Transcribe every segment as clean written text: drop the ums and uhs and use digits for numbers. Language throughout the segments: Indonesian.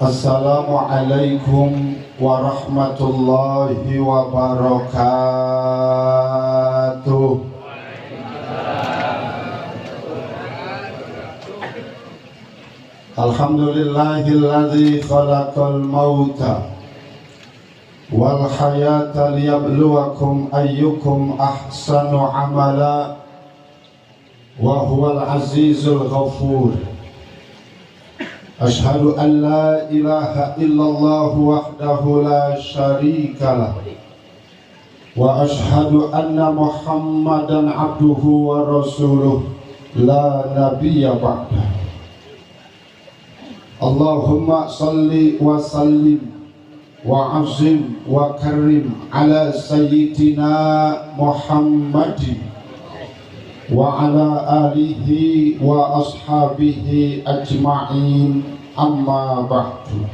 Assalamualaikum warahmatullahi wabarakatuh. Alhamdulillahilladzi khalaqal mauta wal hayata liyabluwakum ayyukum ahsanu amala wa huwal azizul ghafur. Ashhadu an la ilaha illallah wahdahu la syarikalah wa ashhadu anna Muhammadan abduhu wa rasuluh la nabiyya ba'dah. Allahumma salli wa sallim wa azim wa karim ala sayyidina Muhammadin wa ala alihi wa ashabihi ajma'in, amma ba'du.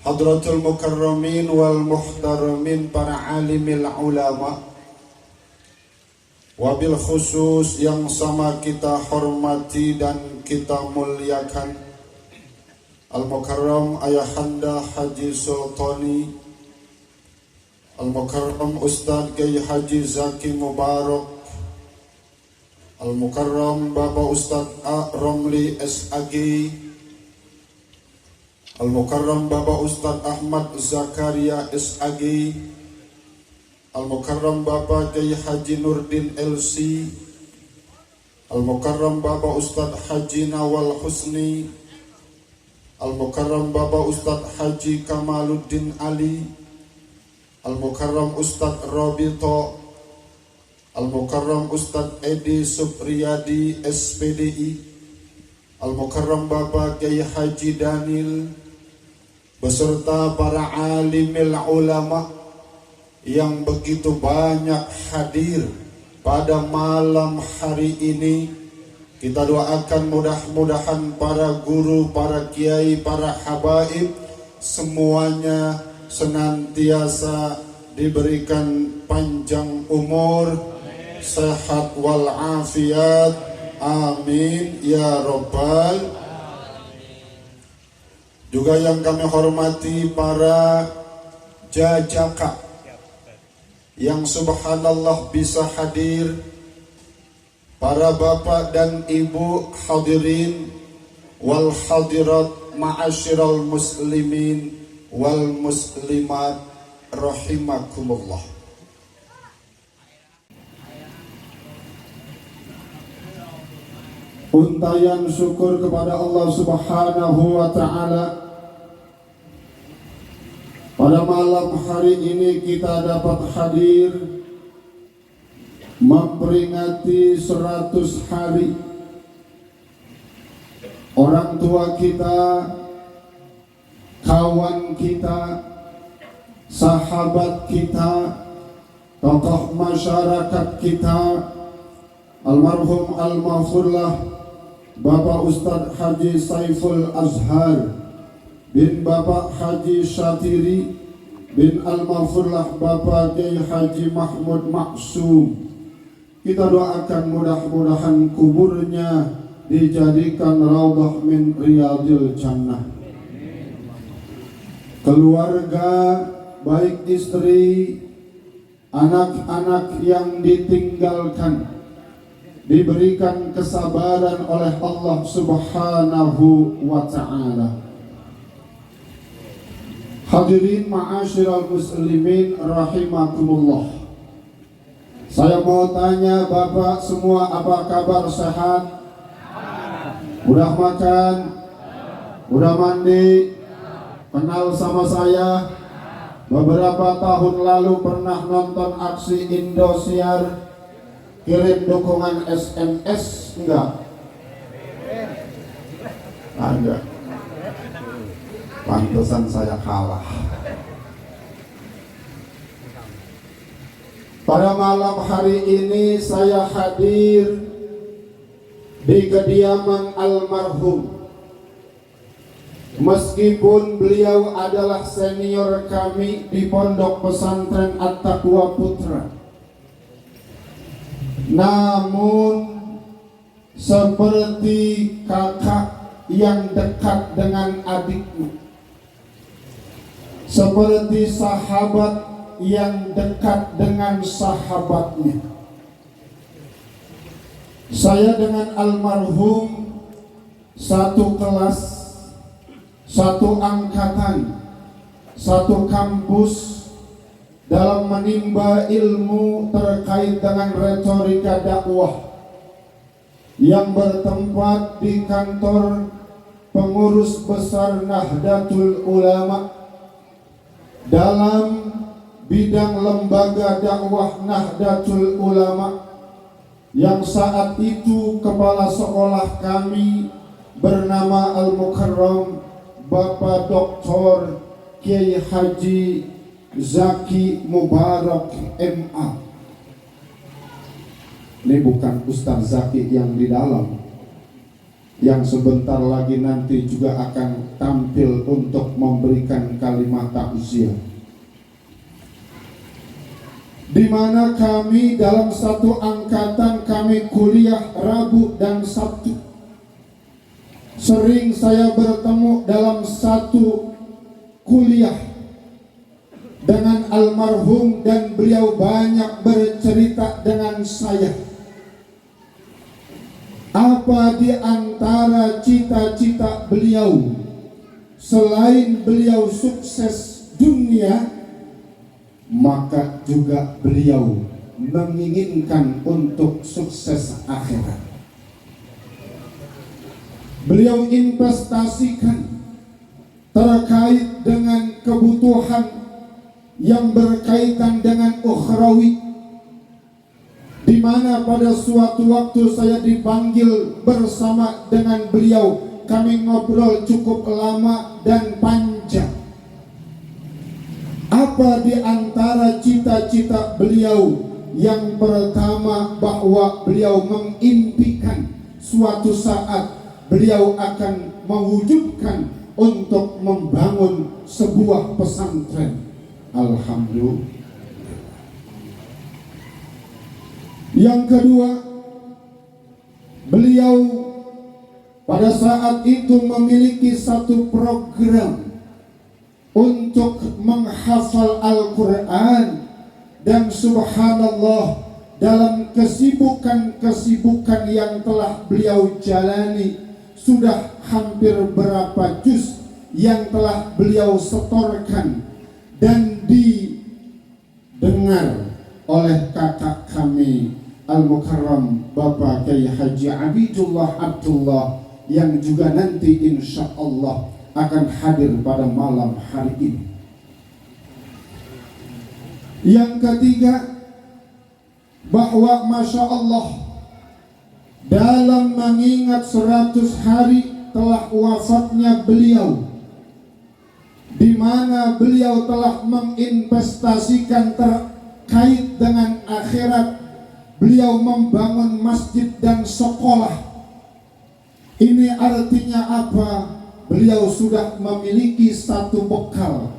Hadratul mukarramin wal muhtaramin, para alimil ulama, wabil khusus yang sama kita hormati dan kita muliakan Al-Mukarram Ayahanda Haji Sultani, Al-Mukarram Ustadz Kiai Haji Zaki Mubarak, Al-Mukarram Bapak Ustadz A. Romli SAG, Al-Mukarram Bapak Ustadz Ahmad Zakaria SAG, Al-Mukarram Bapak Kiai Haji Nurdin LC, Al-Mukarram Bapak Ustadz Haji Nawal Husni, Al-Mukarram Bapak Ustadz Haji Kamaluddin Ali, Al-Mukarram Ustadz Robito, Al-Mukarram Ustadz Edi Supriyadi SPDI, Al-Mukarram Bapak Kiai Haji Danil, beserta para alimil ulama yang begitu banyak hadir pada malam hari ini. Kita doakan mudah-mudahan para guru, para kiai, para habaib semuanya senantiasa diberikan panjang umur, sehat walafiat, amin ya robbal. Juga yang kami hormati para jajaka yang subhanallah bisa hadir, para bapak dan ibu hadirin wal hadirat, ma'asyiral muslimin wal muslimat rahimakumullah. Untayan syukur kepada Allah Subhanahu wa ta'ala. Pada malam hari ini kita dapat hadir memperingati 100 hari orang tua kita, kawan kita, sahabat kita, tokoh masyarakat kita, almarhum al-maghfurlah Bapak Ustadz Haji Saiful Azhar bin Bapak Haji Syatiri bin al-maghfurlah Bapak Kiai Haji Mahmud Maksum. Kita doakan mudah-mudahan kuburnya dijadikan raudhah min riyadil jannah. Keluarga, baik istri, anak-anak yang ditinggalkan, diberikan kesabaran oleh Allah Subhanahu wa ta'ala. Hadirin ma'asyiral muslimin rahimakumullah. Saya mau tanya Bapak semua, apa kabar, sehat? Udah makan? Udah mandi? Kenal sama saya? Beberapa tahun lalu pernah nonton aksi Indosiar, kirim dukungan SMS enggak? Ada. Pantesan saya kalah. Pada malam hari ini saya hadir di kediaman almarhum. Meskipun beliau adalah senior kami di Pondok Pesantren At-Taqwa Putra, namun seperti kakak yang dekat dengan adiknya, seperti sahabat yang dekat dengan sahabatnya. Saya dengan almarhum satu kelas, satu angkatan, satu kampus dalam menimba ilmu terkait dengan retorika dakwah yang bertempat di kantor pengurus besar Nahdlatul Ulama dalam bidang lembaga dakwah Nahdlatul Ulama, yang saat itu kepala sekolah kami bernama Al-Mukarram Bapak Dr. Kiai Haji Zaki Mubarak MA. Ini bukan Ustaz Zaki yang di dalam, yang sebentar lagi nanti juga akan tampil untuk memberikan kalimat takziah, di mana kami dalam satu angkatan kami kuliah Rabu dan Sabtu. Sering saya bertemu dalam satu kuliah dengan almarhum dan beliau banyak bercerita dengan saya. Apa di antara cita-cita beliau selain beliau sukses dunia, maka juga beliau menginginkan untuk sukses akhirat. Beliau investasikan terkait dengan kebutuhan yang berkaitan dengan ukhrawi, di mana pada suatu waktu saya dipanggil bersama dengan beliau. Kami ngobrol cukup lama dan panjang. Apa di antara cita-cita beliau? Yang pertama, bahwa beliau mengimpikan suatu saat beliau akan mewujudkan untuk membangun sebuah pesantren. Alhamdulillah. Yang kedua, beliau pada saat itu memiliki satu program untuk menghafal Al-Quran, dan subhanallah, dalam kesibukan-kesibukan yang telah beliau jalani, sudah hampir berapa juz yang telah beliau setorkan dan didengar oleh kakak kami Al-Mukarram Bapak Kiai Haji Abidullah Abdullah, yang juga nanti insya Allah akan hadir pada malam hari ini. Yang ketiga, bahwa Masya Allah, dalam mengingat 100 hari telah wafatnya beliau, di mana beliau telah menginvestasikan terkait dengan akhirat, beliau membangun masjid dan sekolah. Ini artinya apa? Beliau sudah memiliki satu bekal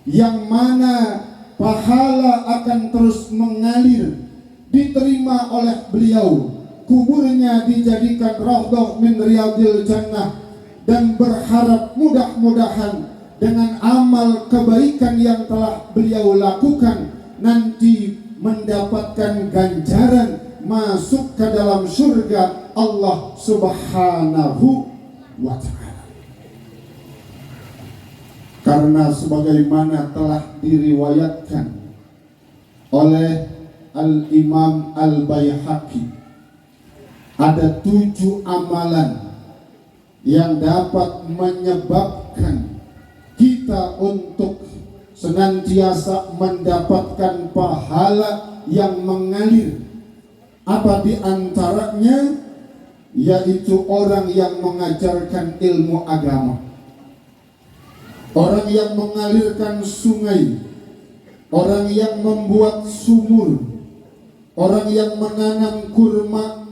yang mana pahala akan terus mengalir, diterima oleh beliau. Kuburnya dijadikan raudhah min riyadil jannah, dan berharap mudah-mudahan dengan amal kebaikan yang telah beliau lakukan nanti mendapatkan ganjaran masuk ke dalam surga Allah Subhanahu wa ta'ala. Karena sebagaimana telah diriwayatkan oleh Al-Imam Al-Baihaqi, ada 7 amalan yang dapat menyebabkan kita untuk senantiasa mendapatkan pahala yang mengalir. Apa di antaranya? Yaitu orang yang mengajarkan ilmu agama, orang yang mengalirkan sungai, orang yang membuat sumur, orang yang menanam kurma,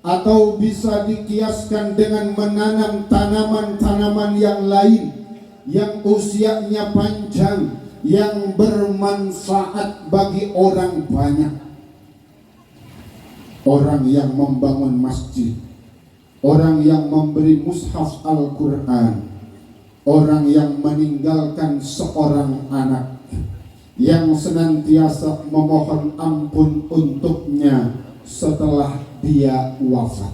atau bisa dikiaskan dengan menanam tanaman-tanaman yang lain yang usianya panjang, yang bermanfaat bagi orang banyak. Orang yang membangun masjid, orang yang memberi mushaf Al-Quran, orang yang meninggalkan seorang anak, yang senantiasa memohon ampun untuknya setelah dia wafat.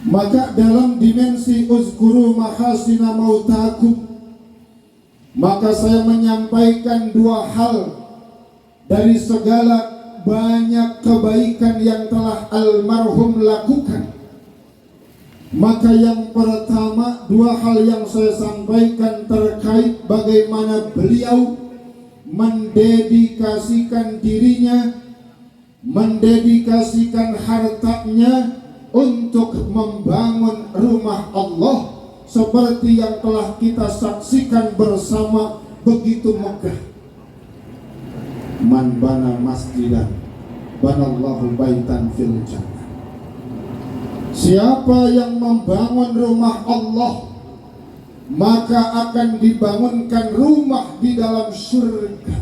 Maka dalam dimensi uzkuru mahasina mautakum, maka saya menyampaikan dua hal dari segala banyak kebaikan yang telah almarhum lakukan. Maka yang pertama, dua hal yang saya sampaikan terkait bagaimana beliau mendedikasikan dirinya, mendedikasikan hartanya untuk membangun rumah Allah seperti yang telah kita saksikan bersama, begitu megah. Man bana masjidan banallahu baitan fil jannah. Siapa yang membangun rumah Allah, maka akan dibangunkan rumah di dalam surga.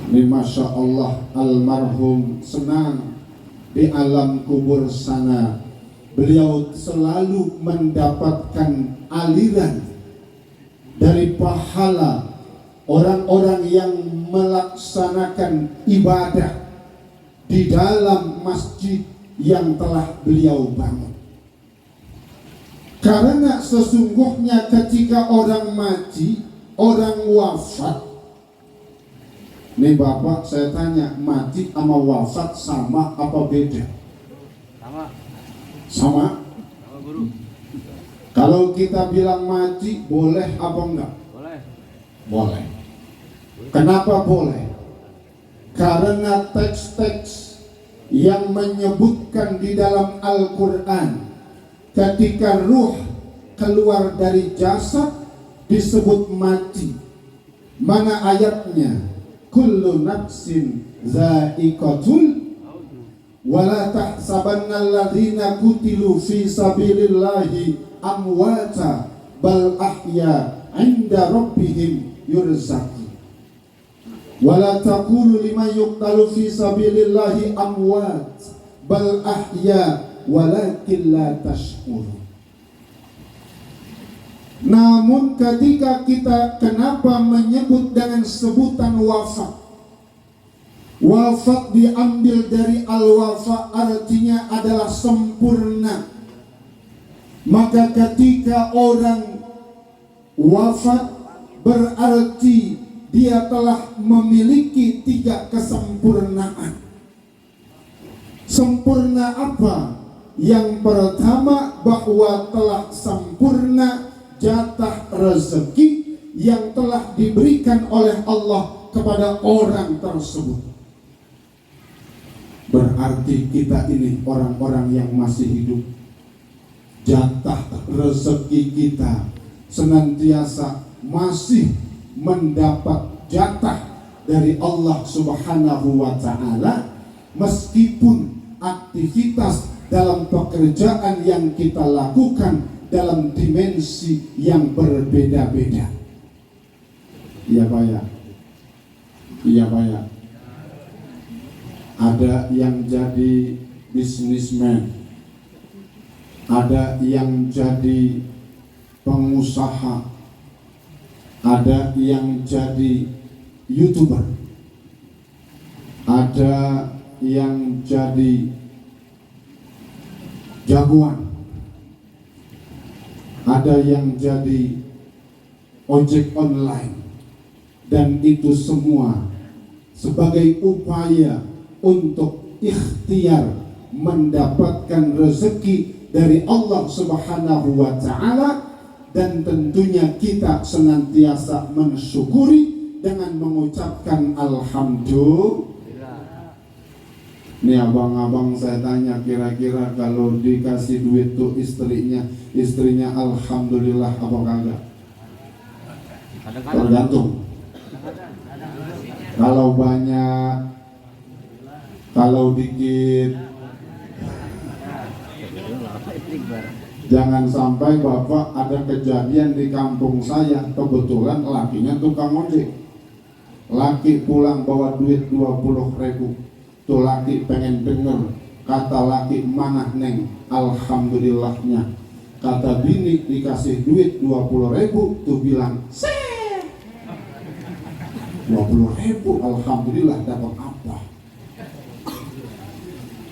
Ini Masya Allah, almarhum senang di alam kubur sana. Beliau selalu mendapatkan aliran dari pahala orang-orang yang melaksanakan ibadah di dalam masjid yang telah beliau bangun. Karena sesungguhnya ketika orang mati, orang wafat, nih Bapak saya tanya, mati sama wafat sama apa beda? Sama. Sama? Sama guru. Kalau kita bilang mati, boleh apa enggak? Boleh. Boleh. Kenapa boleh? Karena teks-teks yang menyebutkan di dalam Al-Quran, ketika ruh keluar dari jasad disebut mati. Mana ayatnya? Kullu nafsin za'iqatul wala tahsabanna alladhina kutilu fi sabilillahi amwata bal ahya 'inda rabbihim yurzaqun. Wala taqulu liman yuqtalu fi sabilillahi amwat bal ahya walakin la tashkurun. Namun ketika kita kenapa menyebut dengan sebutan wafat? Wafat diambil dari al-wafa, artinya adalah sempurna. Maka ketika orang wafat berarti dia telah memiliki 3 kesempurnaan. Sempurna apa? Yang pertama, bahwa telah sempurna jatah rezeki yang telah diberikan oleh Allah kepada orang tersebut. Berarti kita ini orang-orang yang masih hidup, jatah rezeki kita senantiasa masih mendapat jatah dari Allah Subhanahu wa ta'ala, meskipun aktivitas dalam pekerjaan yang kita lakukan dalam dimensi yang berbeda-beda. Iya Pak ya? Iya Pak ya? Ada yang jadi bisnismen, ada yang jadi pengusaha, ada yang jadi YouTuber, ada yang jadi jagoan, ada yang jadi ojek online, dan itu semua sebagai upaya untuk ikhtiar mendapatkan rezeki dari Allah Subhanahu wa ta'ala. Dan tentunya kita senantiasa mensyukuri dengan mengucapkan alhamdulillah. Ini abang-abang saya tanya, kira-kira kalau dikasih duit tuh istrinya alhamdulillah apa kagak? Tergantung. Kalau banyak, kalau dikit. Jangan sampai Bapak, ada kejadian di kampung saya, kebetulan lakinya tukang ojek. Laki pulang bawa duit 20.000. Tuh laki pengen denger Kata laki, mana neng alhamdulillahnya. Kata bini dikasih duit 20.000 tuh bilang 20.000 alhamdulillah dapat apa.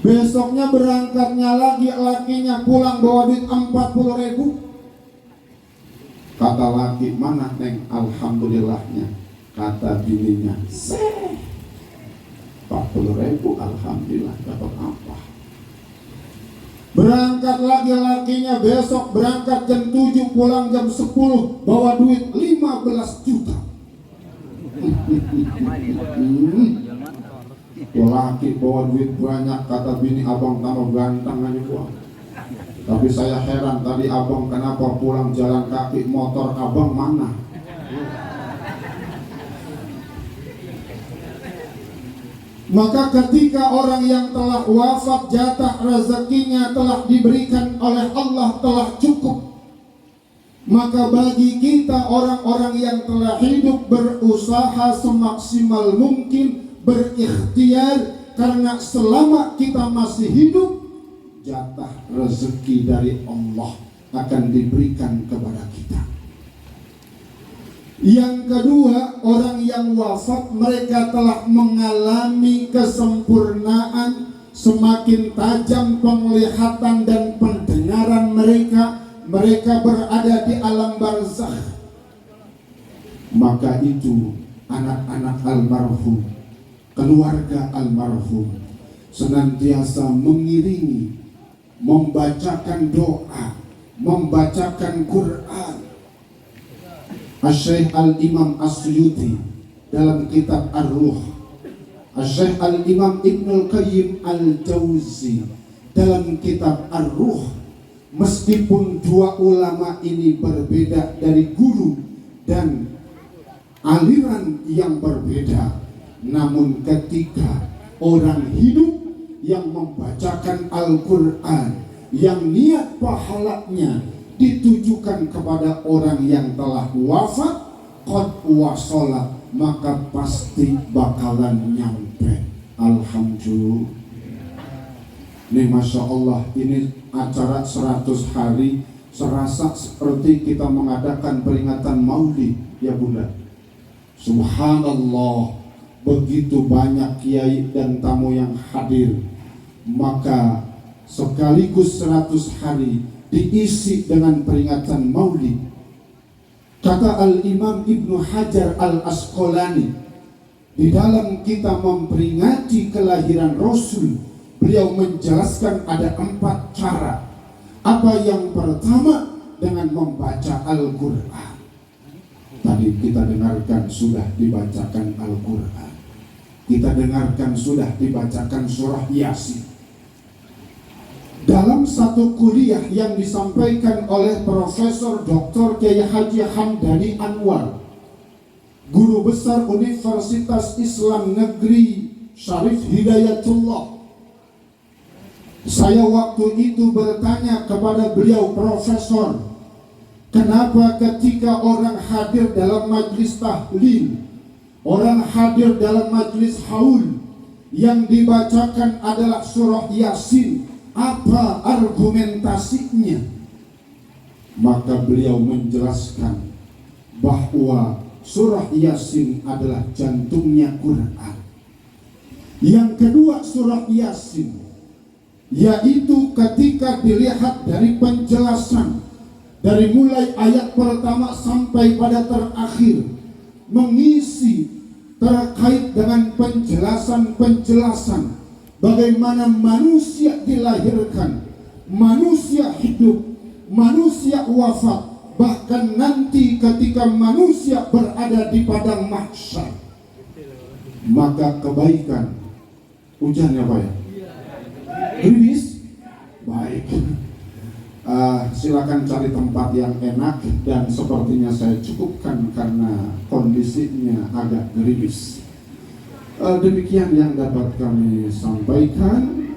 Besoknya berangkatnya lagi, lakinya pulang bawa duit 40.000. Kata laki, mana neng alhamdulillahnya. Kata bininya 40.000 alhamdulillah dapat apa. Berangkat lagi lakinya, besok berangkat jam 7 pulang jam 10 bawa duit 15 juta. Laki bawa duit banyak, kata bini, abang tambah ganteng aja buang. Tapi saya heran tadi abang kenapa pulang jalan kaki, motor abang mana? Maka ketika orang yang telah wafat, jatah rezekinya telah diberikan oleh Allah, telah cukup. Maka bagi kita orang-orang yang telah hidup, berusaha semaksimal mungkin, berikhtiar, karena selama kita masih hidup, jatah rezeki dari Allah akan diberikan kepada kita. Yang kedua, orang yang wafat, mereka telah mengalami kesempurnaan, semakin tajam penglihatan dan pendengaran mereka, mereka berada di alam barzakh. Maka itu anak-anak almarhum, keluarga almarhum senantiasa mengiringi, membacakan doa, membacakan Quran. Asy-Syaikh Al-Imam As-Suyuti dalam kitab Ar-Ruh, Asy-Syaikh Al-Imam Ibnul Qayyim Al-Jauzi dalam kitab Ar-Ruh, meskipun dua ulama ini berbeda dari guru dan aliran yang berbeda, namun ketika orang hidup yang membacakan Al-Quran, yang niat pahalanya ditujukan kepada orang yang telah wafat, qad wasala, maka pasti bakalan nyampe. Alhamdulillah. Ini Masya Allah, ini acara 100 hari serasa seperti kita mengadakan peringatan Maulid, ya Bunda. Subhanallah, begitu banyak kiai dan tamu yang hadir. Maka sekaligus 100 hari diisi dengan peringatan Maulid. Kata Al-Imam Ibnu Hajar Al-Asqalani, di dalam kita memperingati kelahiran Rasul, beliau menjelaskan ada 4 cara. Apa yang pertama? Dengan membaca Al-Quran. Tadi kita dengarkan sudah dibacakan Al-Quran, kita dengarkan sudah dibacakan surah Yasin. Dalam satu kuliah yang disampaikan oleh Profesor Dr. Kiai Haji Hamdani Anwar, guru besar Universitas Islam Negeri Syarif Hidayatullah, saya waktu itu bertanya kepada beliau, Profesor, kenapa ketika orang hadir dalam majlis tahlil, orang hadir dalam majlis haul, yang dibacakan adalah surah Yasin? Apa argumentasinya? Maka beliau menjelaskan bahwa surah Yasin adalah jantungnya Quran. Yang kedua, surah Yasin, yaitu ketika dilihat dari penjelasan, dari mulai ayat pertama sampai pada terakhir, mengisi terkait dengan penjelasan-penjelasan bagaimana manusia dilahirkan, manusia hidup, manusia wafat, bahkan nanti ketika manusia berada di padang mahsyar. Maka kebaikan, hujannya apa ya? Gerimis? Baik. Silakan cari tempat yang enak, dan sepertinya saya cukupkan karena kondisinya agak gerimis. Demikian yang dapat kami sampaikan,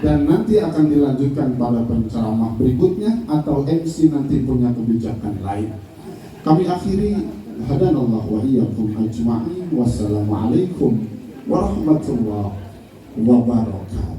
dan nanti akan dilanjutkan pada penceramah berikutnya atau MC nanti punya kebijakan lain. Kami akhiri, hadanallah wa iyyakum ajma'in. Wassalamualaikum warahmatullahi wabarakatuh.